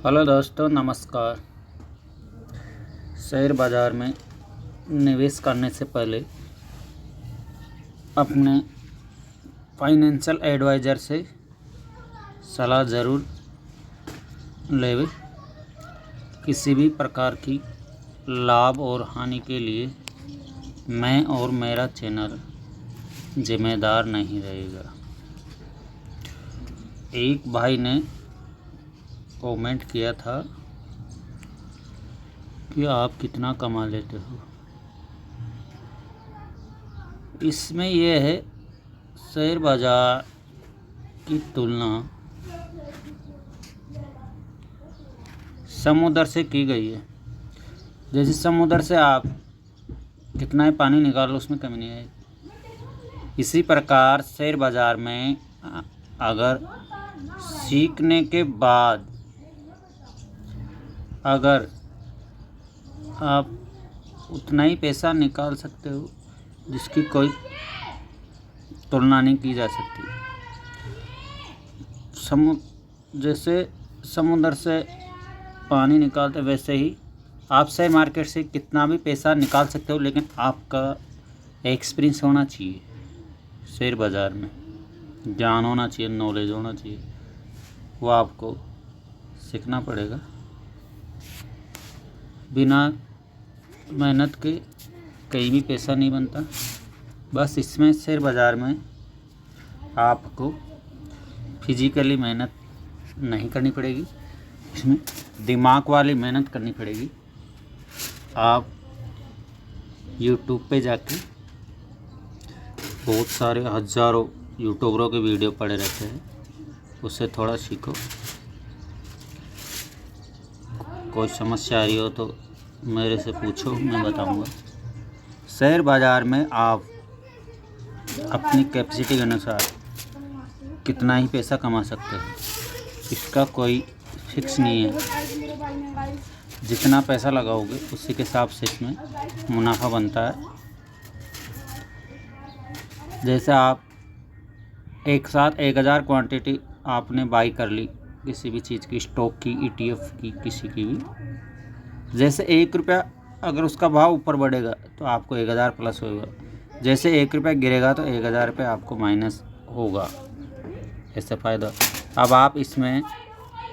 Hello दोस्तों, नमस्कार। Share बाज़ार में निवेश करने से पहले अपने फाइनेंशियल एडवाइज़र से सलाह ज़रूर लें। किसी भी प्रकार की लाभ और हानि के लिए मैं और मेरा चैनल जिम्मेदार नहीं रहेगा। एक भाई ने कमेंट किया था कि आप कितना कमा लेते हो। इसमें यह है, शेयर बाज़ार की तुलना समुद्र से की गई है। जैसे समुद्र से आप कितना ही पानी निकालो, उसमें कमी नहीं आएगी। इसी प्रकार शेयर बाज़ार में अगर सीखने के बाद अगर आप उतना ही पैसा निकाल सकते हो जिसकी कोई तुलना नहीं की जा सकती। जैसे समुद्र से पानी निकालते वैसे ही आप शेयर मार्केट से कितना भी पैसा निकाल सकते हो, लेकिन आपका एक्सपीरियंस होना चाहिए। शेयर बाज़ार में ज्ञान होना चाहिए, नॉलेज होना चाहिए, वो आपको सीखना पड़ेगा। बिना मेहनत के कहीं भी पैसा नहीं बनता। बस इसमें शेयर बाज़ार में आपको फिजिकली मेहनत नहीं करनी पड़ेगी, इसमें दिमाग वाली मेहनत करनी पड़ेगी। आप यूट्यूब पे जाके बहुत सारे हज़ारों यूट्यूबरों के वीडियो पड़े रहते हैं, उससे थोड़ा सीखो। कोई समस्या आ रही हो तो मेरे से पूछो, मैं बताऊंगा। शेयर बाज़ार में आप अपनी कैपेसिटी के अनुसार कितना ही पैसा कमा सकते हो, इसका कोई फिक्स नहीं है। जितना पैसा लगाओगे उसी के हिसाब से इसमें मुनाफा बनता है। जैसे आप एक साथ 1000 क्वांटिटी आपने बाई कर ली किसी भी चीज़ की, स्टॉक की, ETF की, किसी की भी। जैसे 1 रुपया अगर उसका भाव ऊपर बढ़ेगा तो आपको 1000 प्लस होगा। जैसे 1 रुपया गिरेगा तो 1000 रुपये आपको माइनस होगा। ऐसा फ़ायदा। अब आप इसमें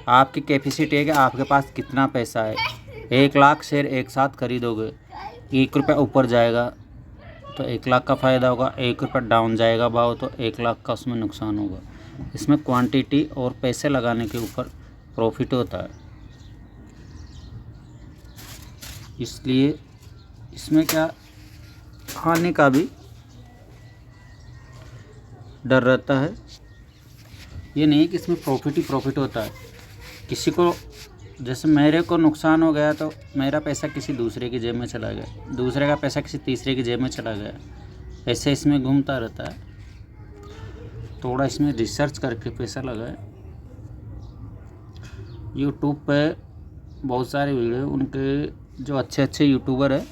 आपकी कैपेसिटी है कि आपके पास कितना पैसा है। 1 लाख शेयर एक साथ खरीदोगे, 1 रुपया ऊपर जाएगा तो 1 लाख का फ़ायदा होगा, 1 रुपया डाउन जाएगा भाव तो 1 लाख का उसमें नुकसान होगा। इसमें क्वांटिटी और पैसे लगाने के ऊपर प्रॉफिट होता है। इसलिए इसमें क्या हानि का भी डर रहता है। ये नहीं कि इसमें प्रॉफिट ही प्रॉफिट होता है। किसी को, जैसे मेरे को नुकसान हो गया तो मेरा पैसा किसी दूसरे की जेब में चला गया, दूसरे का पैसा किसी तीसरे की जेब में चला गया। ऐसे इसमें घूमता रहता है। थोड़ा इसमें रिसर्च करके पैसा लगाए। यूट्यूब पे बहुत सारे वीडियो, उनके जो अच्छे अच्छे यूट्यूबर हैं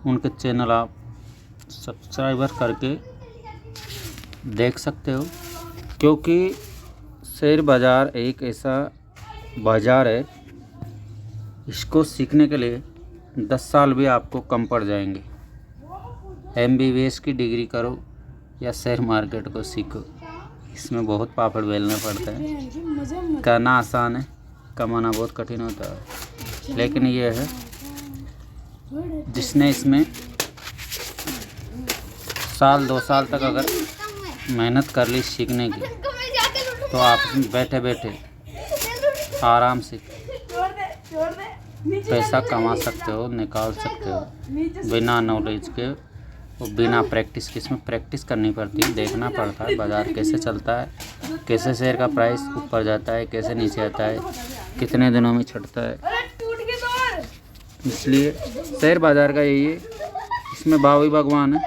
उनके चैनल आप सब्सक्राइबर करके देख सकते हो। क्योंकि शेयर बाज़ार एक ऐसा बाज़ार है, इसको सीखने के लिए 10 साल भी आपको कम पड़ जाएंगे। MBBS की डिग्री करो या शेयर मार्केट को सीखो, इसमें बहुत पापड़ बेलना पड़ता है। करना आसान है, कमाना बहुत कठिन होता है। लेकिन ये है, जिसने इसमें साल 2 साल तक अगर मेहनत कर ली सीखने की, तो आप बैठे बैठे आराम से पैसा कमा सकते हो, निकाल सकते हो, बिना नॉलेज के और बिना प्रैक्टिस के। इसमें प्रैक्टिस करनी पड़ती है, देखना पड़ता है बाज़ार कैसे चलता है, कैसे शेयर का प्राइस ऊपर जाता है, कैसे नीचे आता है, कितने दिनों में छटता है। इसलिए शेयर बाज़ार का यही है, इसमें भाव ही भगवान है।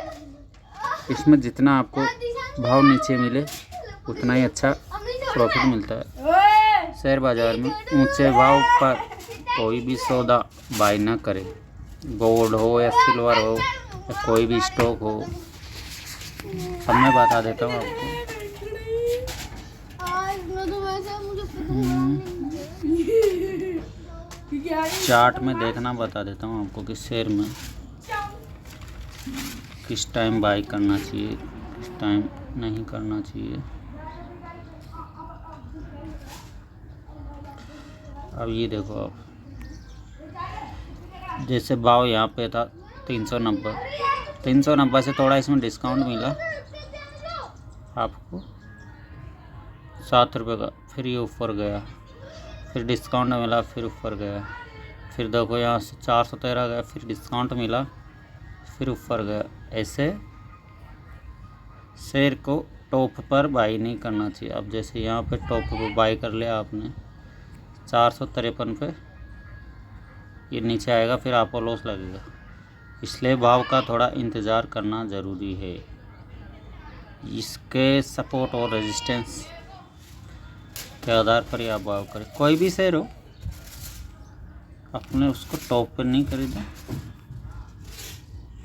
इसमें जितना आपको भाव नीचे मिले उतना ही अच्छा प्रॉफिट मिलता है। शेयर बाज़ार में ऊंचे भाव पर कोई भी सौदा बाय ना करे। गोल्ड हो या सिल्वर हो या कोई भी स्टॉक हो, सब मैं बता देता हूँ आपको। चार्ट में देखना बता देता हूँ आपको कि शेयर में किस टाइम बाई करना चाहिए, किस टाइम नहीं करना चाहिए। अब ये देखो आप, जैसे भाव यहाँ पे था 390 से थोड़ा इसमें डिस्काउंट मिला आपको 7 रुपये का, फिर ये ऊपर गया, फिर डिस्काउंट मिला, फिर ऊपर गया, फिर देखो यहाँ से 413 गया, फिर डिस्काउंट मिला, फिर ऊपर गया। ऐसे शेयर को टॉप पर बाई नहीं करना चाहिए। अब जैसे यहाँ पे टॉप पर बाई कर लिया आपने 453 पे, ये नीचे आएगा, फिर आपको लॉस लगेगा। इसलिए भाव का थोड़ा इंतज़ार करना ज़रूरी है। इसके सपोर्ट और रेजिस्टेंस के आधार पर ही आप भाव करें। कोई भी शेयर हो, अपने उसको टॉप पर नहीं खरीदें।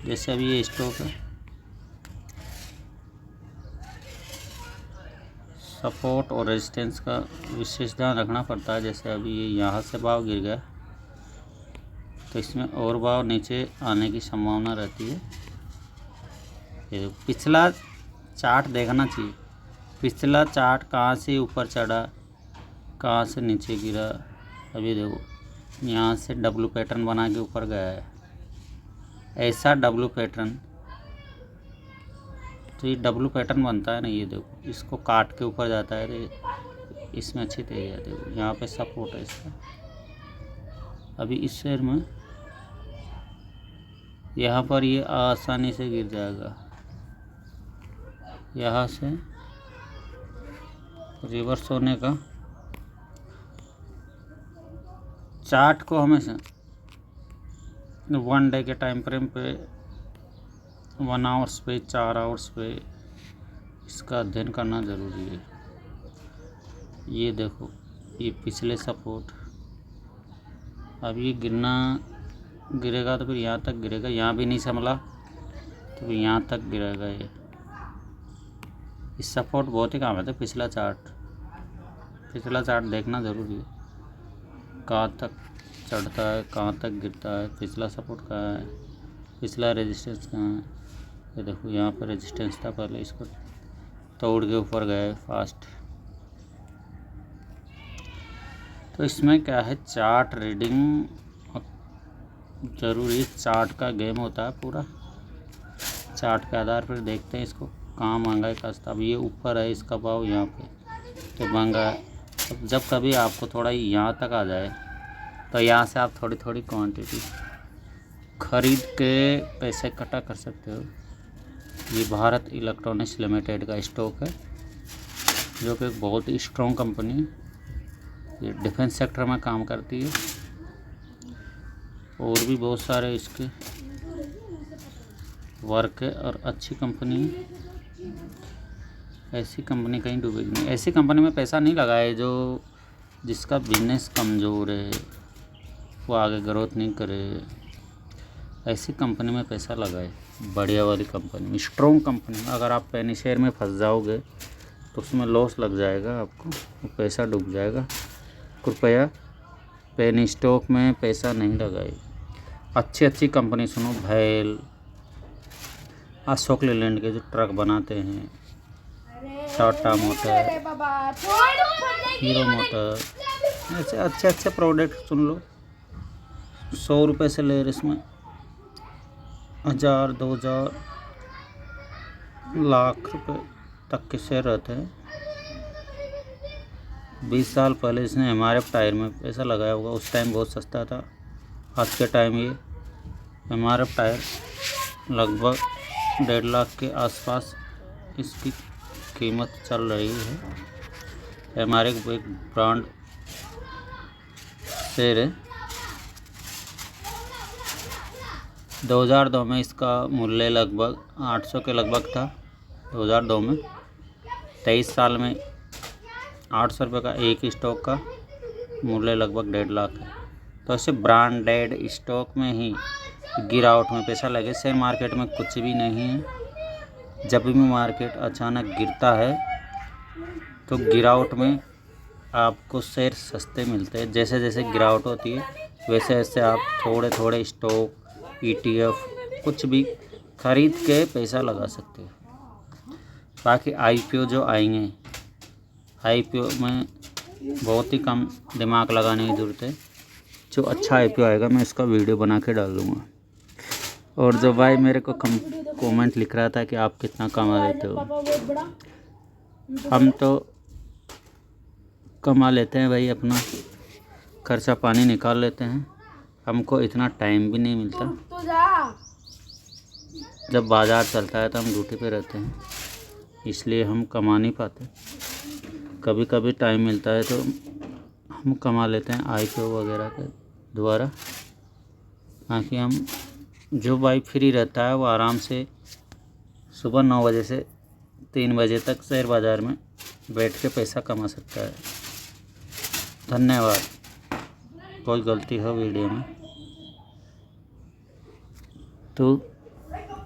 जैसे अभी ये स्टॉक है, सपोर्ट और रेजिस्टेंस का विशेष ध्यान रखना पड़ता है। जैसे अभी ये यहाँ से भाव गिर गया, तो इसमें और भाव नीचे आने की संभावना रहती है। ये पिछला चार्ट देखना चाहिए, पिछला चार्ट कहाँ से ऊपर चढ़ा, कहाँ से नीचे गिरा। अभी देखो यहाँ से डब्लू पैटर्न बना के ऊपर गया है, ऐसा डब्लू पैटर्न, तो ये डब्लू पैटर्न बनता है ना, ये देखो इसको काट के ऊपर जाता है, तो इसमें अच्छी तेजी आती है। यहाँ पे सपोर्ट है इसका। अभी इस शेयर में यहाँ पर ये आसानी से गिर जाएगा, यहाँ से रिवर्स होने का। चार्ट को हमेशा 1 डे के टाइम फ्रेम पे, 1 आवर्स पे, 4 आवर्स पे इसका अध्ययन करना ज़रूरी है। ये देखो ये पिछले सपोर्ट, अब ये गिरेगा तो फिर यहाँ तक गिरेगा, यहाँ भी नहीं संभला तो फिर यहाँ तक गिरेगा। ये इस सपोर्ट बहुत ही काम है। तो पिछला चार्ट देखना ज़रूरी है, कहाँ तक चढ़ता है, कहाँ तक गिरता है, पिछला सपोर्ट कहाँ है, पिछला रेजिस्टेंस कहाँ है। ये देखो यहाँ पर रेजिस्टेंस था पहले, इसको तोड़ के ऊपर गए फास्ट। तो इसमें क्या है, चार्ट रीडिंग ज़रूरी, चार्ट का गेम होता है पूरा। चार्ट के आधार पर देखते हैं इसको कहाँ महंगाई का स्तर। अब ये ऊपर है, इसका भाव यहाँ पे तो महंगा है। अब जब कभी आपको थोड़ा यहाँ तक आ जाए तो यहाँ से आप थोड़ी थोड़ी क्वांटिटी खरीद के पैसे इकट्ठा कर सकते हो। ये भारत इलेक्ट्रॉनिक्स लिमिटेड का स्टॉक है, जो कि एक बहुत ही स्ट्रॉन्ग कंपनी है। ये डिफेंस सेक्टर में काम करती है, और भी बहुत सारे इसके वर्क है, और अच्छी कंपनी है। ऐसी कंपनी कहीं डूबेगी नहीं। ऐसी कंपनी में पैसा नहीं लगाए जो जिसका बिजनेस कमज़ोर है, वो आगे ग्रोथ नहीं करे। ऐसी कंपनी में पैसा लगाए, बढ़िया वाली कंपनी में, स्ट्रॉन्ग कंपनी में। अगर आप पेनी शेयर में फंस जाओगे तो उसमें लॉस लग जाएगा आपको, वो पैसा डूब जाएगा। कृपया पेनी स्टॉक में पैसा नहीं लगाए। अच्छी कंपनी सुनो, भैल, अशोक लेलैंड के जो ट्रक बनाते हैं, टाटा मोटर, हीरो मोटर, ऐसे अच्छे प्रोडक्ट सुन लो। 100 रुपये से ले रहे, इसमें 1000, 2000, लाख रुपए तक के शेयर रहते हैं। 20 साल पहले इसने MRF टायर में पैसा लगाया होगा, उस टाइम बहुत सस्ता था। आज के टाइम ये MRF टायर लगभग 1.5 लाख के आसपास इसकी कीमत चल रही है। MRF एक ब्रांड शेयर है। 2002 में इसका मूल्य लगभग 800 के लगभग था। 2002 में 23 साल में 800 रुपये का एक स्टॉक का मूल्य लगभग 1.5 लाख है। तो ऐसे ब्रांडेड स्टॉक में ही गिरावट में पैसा लगे। शेयर मार्केट में कुछ भी नहीं है। जब भी मार्केट अचानक गिरता है तो गिरावट में आपको शेयर सस्ते मिलते हैं। जैसे जैसे गिरावट होती है वैसे वैसे आप थोड़े थोड़े स्टॉक ETF कुछ भी खरीद के पैसा लगा सकते हो। बाकी IPO जो आएंगे, IPO में बहुत ही कम दिमाग लगाने की ज़रूरत है। जो अच्छा IPO आएगा मैं इसका वीडियो बना के डाल दूँगा। और जो भाई मेरे को कमेंट लिख रहा था कि आप कितना कमा लेते हो, हम तो कमा लेते हैं भाई, अपना खर्चा पानी निकाल लेते हैं। हमको इतना टाइम भी नहीं मिलता। जब बाज़ार चलता है तो हम ड्यूटी पे रहते हैं, इसलिए हम कमा नहीं पाते। कभी कभी टाइम मिलता है तो हम कमा लेते हैं IPO वगैरह के द्वारा। ताकि हम जो भाई फ्री रहता है वो आराम से सुबह 9 बजे से 3 बजे तक शेयर बाज़ार में बैठ के पैसा कमा सकता है। धन्यवाद। कोई गलती हो वीडियो में तो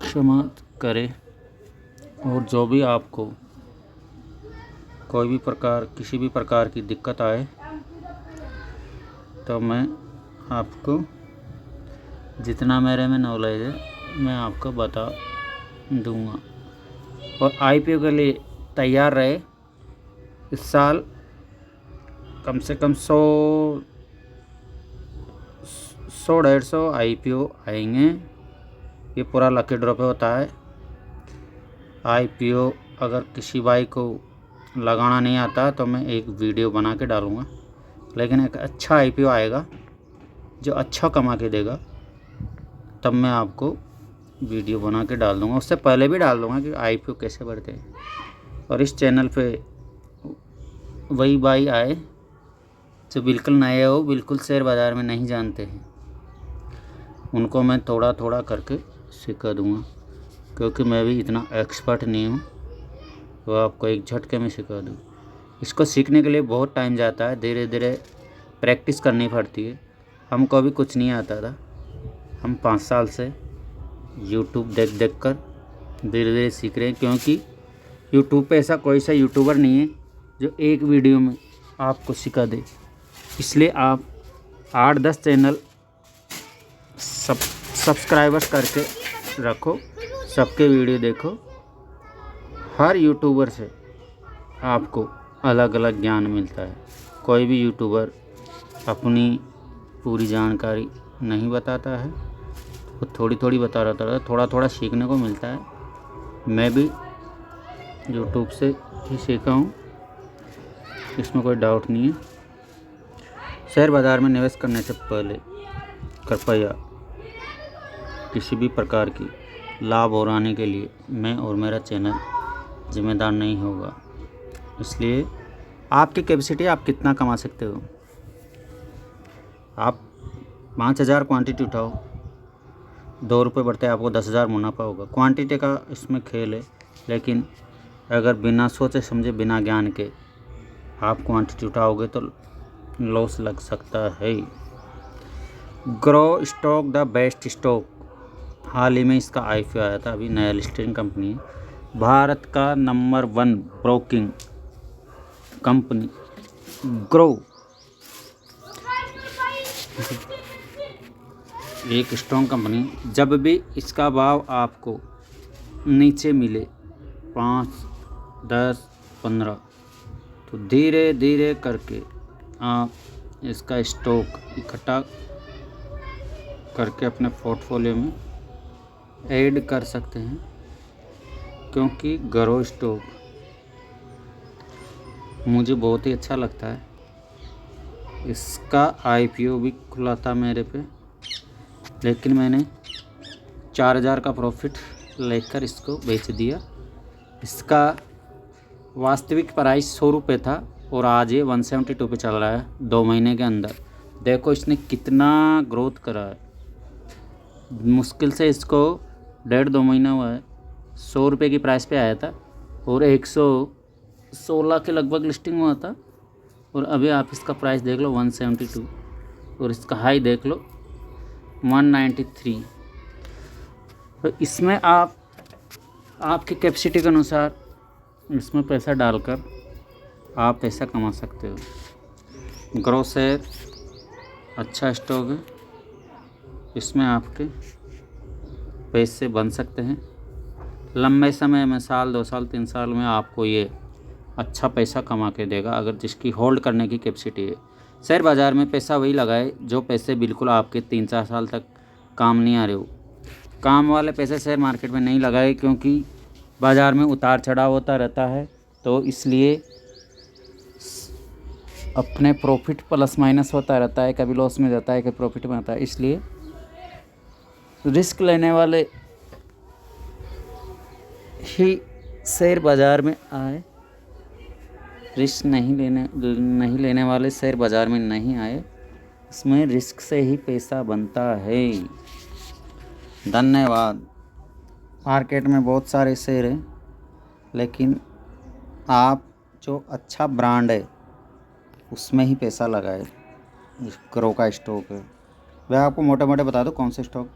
क्षमा करें। और जो भी आपको कोई भी प्रकार किसी भी प्रकार की दिक्कत आए तो मैं आपको जितना मेरे में नॉलेज है मैं आपको बता दूंगा। और IPO के लिए तैयार रहे। इस साल कम से कम 100-150 IPO आएंगे। ये पूरा लकी ड्रॉ पे होता है। IPO अगर किसी भाई को लगाना नहीं आता तो मैं एक वीडियो बना के डालूँगा। लेकिन एक अच्छा IPO आएगा जो अच्छा कमा के देगा, तब मैं आपको वीडियो बना के डाल दूँगा। उससे पहले भी डाल दूँगा कि IPO कैसे बढ़ते हैं। और इस चैनल पे वही भाई आए जो बिल्कुल नए हो, बिल्कुल शेयर बाज़ार में नहीं जानते हैं, उनको मैं थोड़ा थोड़ा करके सिखा दूँगा। क्योंकि मैं भी इतना एक्सपर्ट नहीं हूँ तो आपको एक झटके में सिखा दूँ। इसको सीखने के लिए बहुत टाइम जाता है, धीरे धीरे प्रैक्टिस करनी पड़ती है। हमको भी कुछ नहीं आता था, हम 5 साल से YouTube देख देख कर धीरे धीरे सीख रहे हैं। क्योंकि YouTube पे ऐसा कोई सा यूट्यूबर नहीं है जो एक वीडियो में आपको सिखा दे। इसलिए आप 8-10 चैनल सब्सक्राइबर्स करके रखो, सबके वीडियो देखो। हर यूट्यूबर से आपको अलग अलग ज्ञान मिलता है। कोई भी यूट्यूबर अपनी पूरी जानकारी नहीं बताता है, वो थोड़ी थोड़ी बता रहा था, थोड़ा थोड़ा सीखने को मिलता है। मैं भी यूट्यूब से ही सीखा हूँ, इसमें कोई डाउट नहीं है। शेयर बाज़ार में निवेश करने से पहले कृपया किसी भी प्रकार की लाभ उड़ाने के लिए मैं और मेरा चैनल जिम्मेदार नहीं होगा। इसलिए आपकी कैपेसिटी, आप कितना कमा सकते हो। आप 5,000 क्वांटिटी उठाओ, 2 रुपये बढ़ते आपको 10,000 मुनाफा होगा। क्वांटिटी का इसमें खेल है। लेकिन अगर बिना सोचे समझे, बिना ज्ञान के आप क्वांटिटी उठाओगे तो लॉस लग सकता है। Groww stock the best stock, हाल ही में इसका IPO आया था, अभी नया लिस्टिंग कंपनी है। भारत का नंबर 1 ब्रोकिंग कंपनी ग्रो एक स्ट्रॉन्ग कंपनी। जब भी इसका भाव आपको नीचे मिले 5, 10, 15 तो धीरे धीरे करके आप इसका स्टॉक इकट्ठा करके अपने पोर्टफोलियो में ऐड कर सकते हैं। क्योंकि ग्रो स्टॉक मुझे बहुत ही अच्छा लगता है। इसका IPO भी खुला था मेरे पे, लेकिन मैंने 4,000 का प्रॉफिट लेकर इसको बेच दिया। इसका वास्तविक प्राइस 100 रुपये था और आज ये 172 पे चल रहा है। 2 महीने के अंदर देखो इसने कितना ग्रोथ करा है। मुश्किल से इसको 1.5-2 महीना हुआ है। 100 रुपये की प्राइस पे आया था और 116 के लगभग लिस्टिंग हुआ था। और अभी आप इसका प्राइस देख लो 172 और इसका हाई देख लो 193। तो इसमें आप आपकी कैपेसिटी के अनुसार इसमें पैसा डालकर आप पैसा कमा सकते हो। ग्रो शेयर अच्छा स्टॉक है, इसमें आपके पैसे बन सकते हैं। लंबे समय में, साल 2 साल 3 साल में आपको ये अच्छा पैसा कमा के देगा, अगर जिसकी होल्ड करने की कैपेसिटी है। शेयर बाज़ार में पैसा वही लगाए जो पैसे बिल्कुल आपके 3-4 साल तक काम नहीं आ रहे हो। काम वाले पैसे शेयर मार्केट में नहीं लगाए, क्योंकि बाज़ार में उतार चढ़ाव होता रहता है, तो इसलिए अपने प्रॉफिट प्लस माइनस होता रहता है, कभी लॉस में जाता है, कभी प्रॉफिट में आता है। इसलिए रिस्क लेने वाले ही शेयर बाज़ार में आए, रिस्क नहीं लेने वाले शेयर बाज़ार में नहीं आए। इसमें रिस्क से ही पैसा बनता है। धन्यवाद। मार्केट में बहुत सारे शेयर हैं, लेकिन आप जो अच्छा ब्रांड है उसमें ही पैसा लगाए। ग्रो का स्टॉक है, मैं आपको मोटे मोटे बता दूं कौन से स्टॉक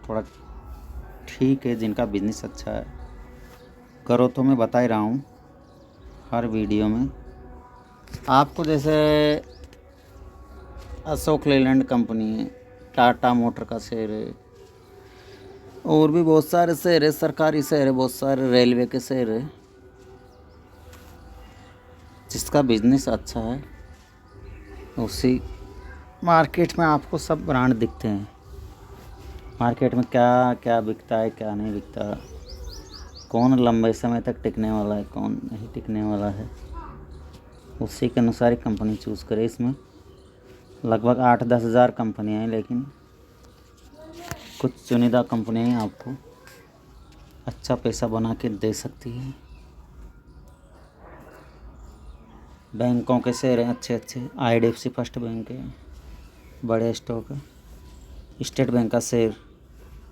थोड़ा ठीक है, जिनका बिजनेस अच्छा है। ग्रो तो मैं बता ही रहा हूँ हर वीडियो में आपको। जैसे अशोक लेलैंड कंपनी है, टाटा मोटर का शेयर है, और भी बहुत सारे शेयर है, सरकारी शेयर है, बहुत सारे रेलवे के शेयर है। जिसका बिजनेस अच्छा है उसी मार्केट में आपको सब ब्रांड दिखते हैं। मार्केट में क्या क्या बिकता है, क्या नहीं बिकता, कौन लंबे समय तक टिकने वाला है, कौन नहीं टिकने वाला है, उसी के अनुसार ही कंपनी चूज़ करें। इसमें लगभग 8-10 हज़ार कंपनियाँ हैं, लेकिन कुछ चुनिंदा कंपनियाँ ही आपको अच्छा पैसा बना के दे सकती है। बैंकों के शेयर हैं अच्छे अच्छे, IDFC फर्स्ट बैंक है, बड़े स्टॉक है। स्टेट बैंक का शेयर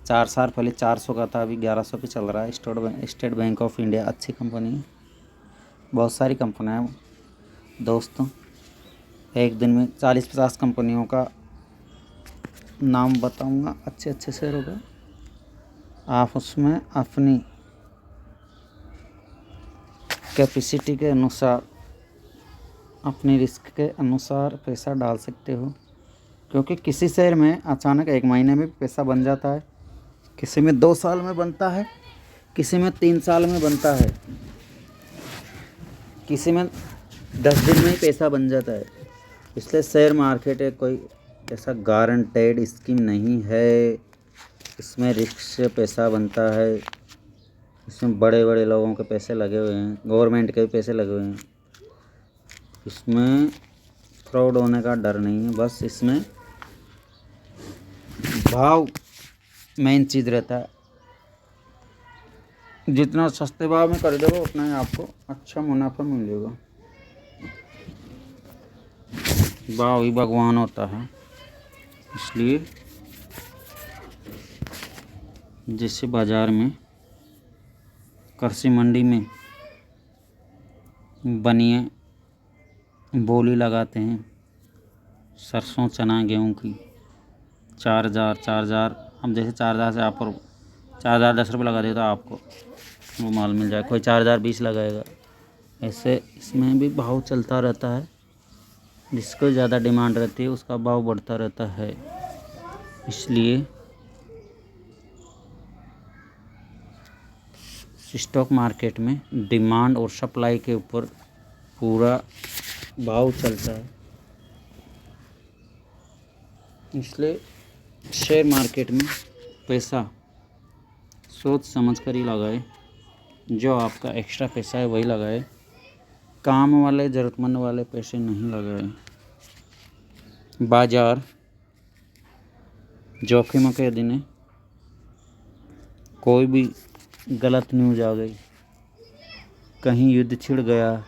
4 साल पहले 400 का था, अभी 1100 पे चल रहा है। स्टेट बैंक ऑफ इंडिया अच्छी कंपनी है। बहुत सारी कंपनियाँ हैं दोस्तों, एक दिन में 40-50 कंपनियों का नाम बताऊंगा, अच्छे अच्छे शेयरों का। आप उसमें अपनी कैपेसिटी के अनुसार, अपनी रिस्क के अनुसार पैसा डाल सकते हो, क्योंकि किसी शेयर में अचानक 1 महीने में पैसा बन जाता है, किसी में 2 साल में बनता है, किसी में 3 साल में बनता है, किसी में 10 दिन में ही पैसा बन जाता है। इसलिए शेयर मार्केट है कोई ऐसा गारंटेड स्कीम नहीं है। इसमें रिस्क से पैसा बनता है, इसमें बड़े बड़े लोगों के पैसे लगे हुए हैं, गवर्नमेंट के भी पैसे लगे हुए हैं। इसमें फ्रॉड होने का डर नहीं है, बस इसमें भाव मेन चीज़ रहता है। जितना सस्ते भाव में कर दोगे उतना ही आपको अच्छा मुनाफा मिलेगा। भाव ही भगवान होता है, इसलिए जैसे बाज़ार में, कृषि मंडी में बनिए बोली लगाते हैं सरसों चना गेहूँ की 4,000 हम जैसे 4,000 से आप 4,010 रुपये लगा देता आपको वो माल मिल जाए, कोई 4,020 लगाएगा। ऐसे इसमें भी भाव चलता रहता है, जिसको ज़्यादा डिमांड रहती है उसका भाव बढ़ता रहता है। इसलिए स्टॉक मार्केट में डिमांड और सप्लाई के ऊपर पूरा भाव चलता है। इसलिए शेयर मार्केट में पैसा सोच समझ कर ही लगाए, जो आपका एक्स्ट्रा पैसा है वही लगाए, काम वाले ज़रूरतमंद वाले पैसे नहीं लगाए। बाज़ार जोखिम के दिन है, कोई भी गलत न्यूज़ आ गई, कहीं युद्ध छिड़ गया,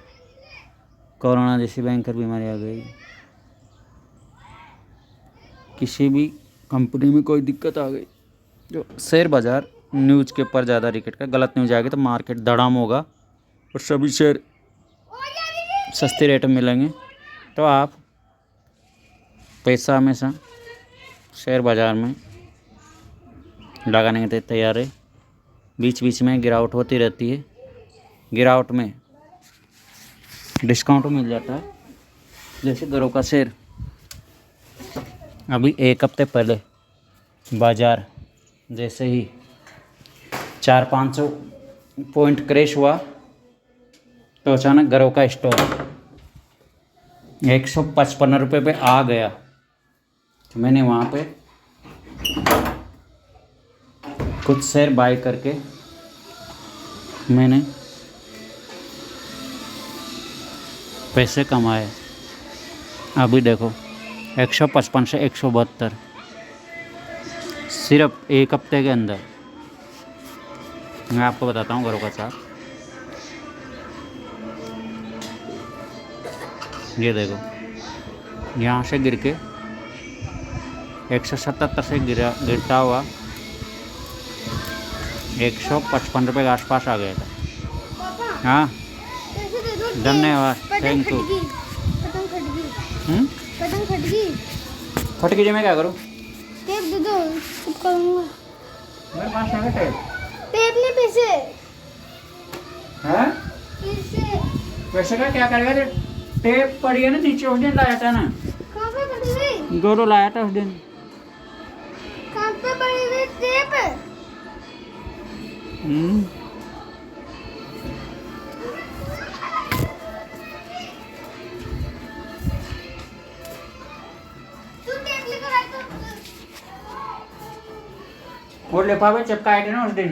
कोरोना जैसी भयंकर बीमारी आ गई, किसी भी कंपनी में कोई दिक्कत आ गई, जो शेयर बाज़ार न्यूज़ के ऊपर ज़्यादा रिकेट का, गलत न्यूज़ आ गई तो मार्केट धड़ाम होगा और सभी शेयर सस्ते रेट में मिलेंगे। तो आप पैसा हमेशा शेयर बाज़ार में लगाने के लिए तैयार है। बीच बीच में गिरावट होती रहती है, गिरावट में डिस्काउंट मिल जाता है। जैसे घरों का शेर अभी 1 हफ्ते पहले बाज़ार जैसे ही 400-500 पॉइंट क्रैश हुआ तो अचानक घरों का स्टॉक 155 रुपये पे आ गया। तो मैंने वहाँ पे कुछ शेयर बाय करके मैंने पैसे कमाए। अभी देखो 155 से 172 सिर्फ 1 हफ्ते के अंदर। मैं आपको बताता हूँ घरों का चार्ट। ये देखो यहाँ से गिर के 177 से गिरता हुआ 155 रुपये के आसपास आ गया था। हाँ धन्यवाद, थैंक यू। पतंग फट गई। फट गई मैं क्या करूँ? टेप दे दो, चिपकाऊंगा। मेरे पास है टेप। टेप नहीं, पैसे। हैं? पैसे। पैसे का क्या करेगा? टेप पड़ी है ना नीचे, उस दिन लाया था ना। कहाँ पे पड़ी हुई? गोरो लाया था उस दिन। कहाँ पे पड़ी हुई टेप? तू टेप लेकर आया तो। वो लिफाफे चिपकाए थे ना उस दिन।